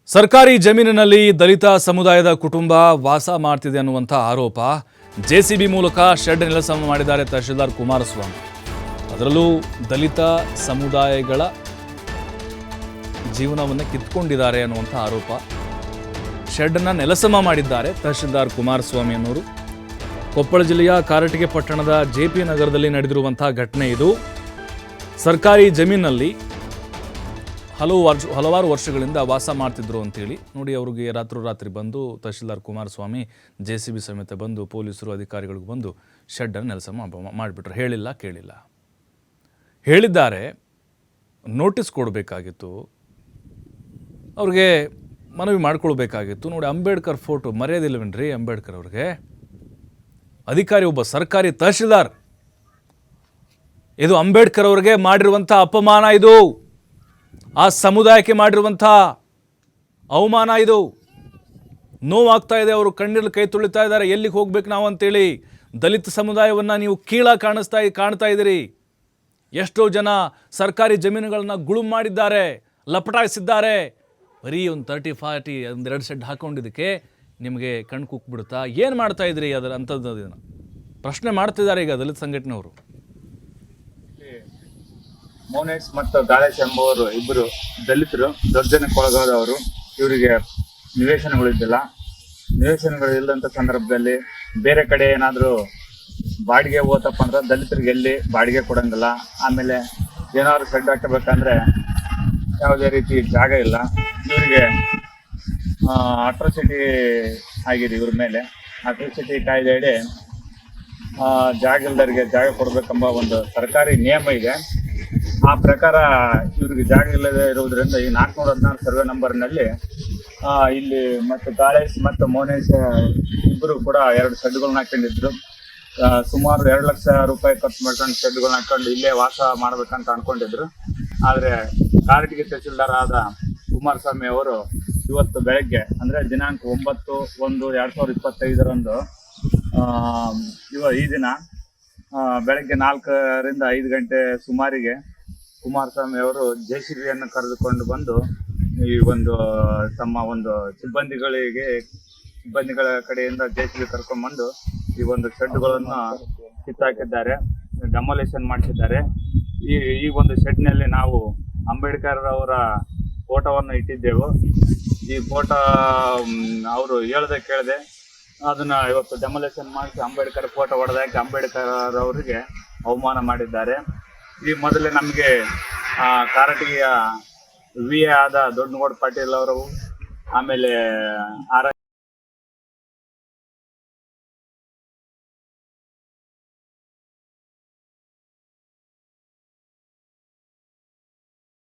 ಸರ್ಕಾರಿ ಜಮೀನಿನಲ್ಲಿ ದಲಿತ ಸಮುದಾಯದ ಕುಟುಂಬ ವಾಸ ಮಾಡ್ತಿದೆ ಅನ್ನುವಂಥ ಆರೋಪ. ಜೆಸಿಬಿ ಮೂಲಕ ಶೆಡ್ ನೆಲಸಮ ಮಾಡಿದ್ದಾರೆ ತಹಶೀಲ್ದಾರ್ ಕುಮಾರಸ್ವಾಮಿ. ಅದರಲ್ಲೂ ದಲಿತ ಸಮುದಾಯಗಳ ಜೀವನವನ್ನು ಕಿತ್ಕೊಂಡಿದ್ದಾರೆ ಅನ್ನುವಂಥ ಆರೋಪ. ಶೆಡ್ನ ನೆಲಸಮ ಮಾಡಿದ್ದಾರೆ ತಹಶೀಲ್ದಾರ್ ಕುಮಾರಸ್ವಾಮಿ ಅನ್ನೋರು. ಕೊಪ್ಪಳ ಜಿಲ್ಲೆಯ ಕಾರಟಗಿ ಪಟ್ಟಣದ ಜೆಪಿ ನಗರದಲ್ಲಿ ನಡೆದಿರುವಂಥ ಘಟನೆ ಇದು. ಸರ್ಕಾರಿ ಜಮೀನಲ್ಲಿ ಹಲವಾರು ವರ್ಷಗಳಿಂದ ವಾಸ ಮಾಡ್ತಿದ್ರು ಅಂತೇಳಿ ನೋಡಿ, ಅವ್ರಿಗೆ ರಾತ್ರಿ ಬಂದು ತಹಶೀಲ್ದಾರ್ ಕುಮಾರಸ್ವಾಮಿ ಜೆಸಿಬಿ ಸಮೇತ ಬಂದು ಪೊಲೀಸರು ಅಧಿಕಾರಿಗಳಿಗೆ ಬಂದು ಶೆಡ್ಡನ್ನು ನೆಲಸಮ ಮಾಡಿಬಿಟ್ರು. ಹೇಳಿಲ್ಲ ಕೇಳಿಲ್ಲ, ಹೇಳಿದ್ದಾರೆ. ನೋಟಿಸ್ ಕೊಡಬೇಕಾಗಿತ್ತು, ಅವ್ರಿಗೆ ಮನವಿ ಮಾಡ್ಕೊಳ್ಬೇಕಾಗಿತ್ತು. ನೋಡಿ, ಅಂಬೇಡ್ಕರ್ ಫೋಟೋ ಮರ್ಯಾದಿಲ್ಲವೇನ್ರಿ ಅಂಬೇಡ್ಕರ್ ಅವ್ರಿಗೆ? ಅಧಿಕಾರಿ ಒಬ್ಬ ಸರ್ಕಾರಿ ತಹಶೀಲ್ದಾರ್, ಇದು ಅಂಬೇಡ್ಕರ್ ಅವ್ರಿಗೆ ಮಾಡಿರುವಂಥ ಅಪಮಾನ, ಇದು ಆ ಸಮುದಾಯಕ್ಕೆ ಮಾಡಿರುವಂಥ ಅವಮಾನ, ಇದು ನೋವಾಗ್ತಾ ಇದೆ. ಅವರು ಕಣ್ಣೀರಲ್ಲಿ ಕೈ ತುಳಿತಾ ಇದ್ದಾರೆ. ಎಲ್ಲಿಗೆ ಹೋಗ್ಬೇಕು ನಾವು ಅಂತೇಳಿ ದಲಿತ ಸಮುದಾಯವನ್ನು ನೀವು ಕೀಳಾಗಿ ಕಾಣ್ತಾ ಇದ್ದೀರಿ. ಎಷ್ಟೋ ಜನ ಸರ್ಕಾರಿ ಜಮೀನುಗಳನ್ನು ಗುಳುಂ ಮಾಡಿದ್ದಾರೆ, ಲಪಟಾಯಿಸಿದ್ದಾರೆ. ಬರೀ ಒಂದು 30-40 ಒಂದೆರಡು ಸೆಡ್ ಹಾಕೊಂಡಿದ್ದಕ್ಕೆ ನಿಮಗೆ ಕಣ್ಣು ಕುಕ್ಬಿಡುತ್ತಾ? ಏನು ಮಾಡ್ತಾ ಇದ್ರಿ ಅದರ ಅಂಥದ್ದು ಪ್ರಶ್ನೆ ಮಾಡ್ತಿದ್ದಾರೆ ಈಗ ದಲಿತ ಸಂಘಟನೆಯವರು. ಮೋನೇಶ್ ಮತ್ತು ಗಾಳೇಶ್ ಎಂಬುವರು ಇಬ್ಬರು ದಲಿತರು, ದೌರ್ಜನ್ಯಕ್ಕೊಳಗಾದವರು. ಇವರಿಗೆ ನಿವೇಶನಗಳಿದ್ದಿಲ್ಲ. ನಿವೇಶನಗಳು ಇಲ್ಲದಂಥ ಸಂದರ್ಭದಲ್ಲಿ ಬೇರೆ ಕಡೆ ಏನಾದರೂ ಬಾಡಿಗೆ ಹೋತಪ್ಪ ಅಂದ್ರೆ ದಲಿತರಿಗೆ ಎಲ್ಲಿ ಬಾಡಿಗೆ ಕೊಡಂಗಿಲ್ಲ. ಆಮೇಲೆ ಏನಾದ್ರು ಶೆಡ್ ಹಾಕಬೇಕಂದ್ರೆ ಯಾವುದೇ ರೀತಿ ಜಾಗ ಇಲ್ಲ. ಇವರಿಗೆ ಅಟ್ರಾಸಿಟಿ ಆಗಿದೆ. ಇವ್ರ ಮೇಲೆ ಅಟ್ರಾಸಿಟಿ ಕಾಯ್ದೆ ಅಡಿ ಜಾಗ ಇಲ್ಲದರಿಗೆ ಜಾಗ ಕೊಡಬೇಕೆಂಬ ಒಂದು ಸರ್ಕಾರಿ ನಿಯಮ ಇದೆ. ಆ ಪ್ರಕಾರ ಇವ್ರಿಗೆ ಜಾಗ ಇಲ್ಲದೆ ಇರುವುದರಿಂದ ಈ 416 ಸರ್ವೆ ನಂಬರ್ನಲ್ಲಿ ಇಲ್ಲಿ ಮತ್ತು ಗಾಳೇಶ್ ಮತ್ತು ಮೋನೇಶ್ ಇಬ್ಬರು ಕೂಡ 2 ಶೆಡ್ಗಳನ್ನ ಹಾಕೊಂಡಿದ್ರು. ಸುಮಾರು 2 ಲಕ್ಷ ರೂಪಾಯಿ ಖರ್ಚು ಮಾಡ್ಕೊಂಡು ಶೆಡ್ಗಳನ್ನ ಹಾಕೊಂಡು ಇಲ್ಲೇ ವಾಸ ಮಾಡ್ಬೇಕಂತ ಅನ್ಕೊಂಡಿದ್ರು. ಆದರೆ ಕಾರಟಗಿ ತಹಶೀಲ್ದಾರ್ ಆದ ಕುಮಾರಸ್ವಾಮಿ ಅವರು ಇವತ್ತು ಬೆಳಗ್ಗೆ ಅಂದರೆ ದಿನಾಂಕ 9/1/2025 ಈ ದಿನ ಬೆಳಗ್ಗೆ 4ರಿಂದ 5 ಗಂಟೆ ಸುಮಾರಿಗೆ ಕುಮಾರಸ್ವಾಮಿ ಅವರು ಜೆಸಿಬಿಯನ್ನು ಕರೆದುಕೊಂಡು ಬಂದು ಈ ಒಂದು ತಮ್ಮ ಒಂದು ಸಿಬ್ಬಂದಿಗಳ ಕಡೆಯಿಂದ ಜೆಸಿಬಿ ಕರ್ಕೊಂಡ್ಬಂದು ಈ ಒಂದು ಶೆಡ್ಗಳನ್ನು ಕಿತ್ತಾಕಿದ್ದಾರೆ, ಡೆಮೊಲೇಷನ್ ಮಾಡಿಸಿದ್ದಾರೆ. ಈ ಒಂದು ಶೆಡ್ನಲ್ಲಿ ನಾವು ಅಂಬೇಡ್ಕರ್ ಅವರ ಫೋಟೋವನ್ನು ಇಟ್ಟಿದ್ದೆವು. ಈ ಫೋಟೋ ಅವರು ಹೇಳ್ದೆ ಕೇಳದೆ ಅದನ್ನು ಇವತ್ತು ಡೆಮೊಲೇಷನ್ ಮಾಡಿಸಿ ಅಂಬೇಡ್ಕರ್ ಫೋಟೋ ಹೊಡೆದಾಕಿ ಅಂಬೇಡ್ಕರ್ ಅವರಿಗೆ ಅವಮಾನ ಮಾಡಿದ್ದಾರೆ. ಈ ಮೊದಲೇ ನಮಗೆ ಕಾರಟಗಿಯ ವಿ ಎ ಆದ ದೊಡ್ಡಗೌಡ ಪಾಟೀಲ್ ಅವರು, ಆಮೇಲೆ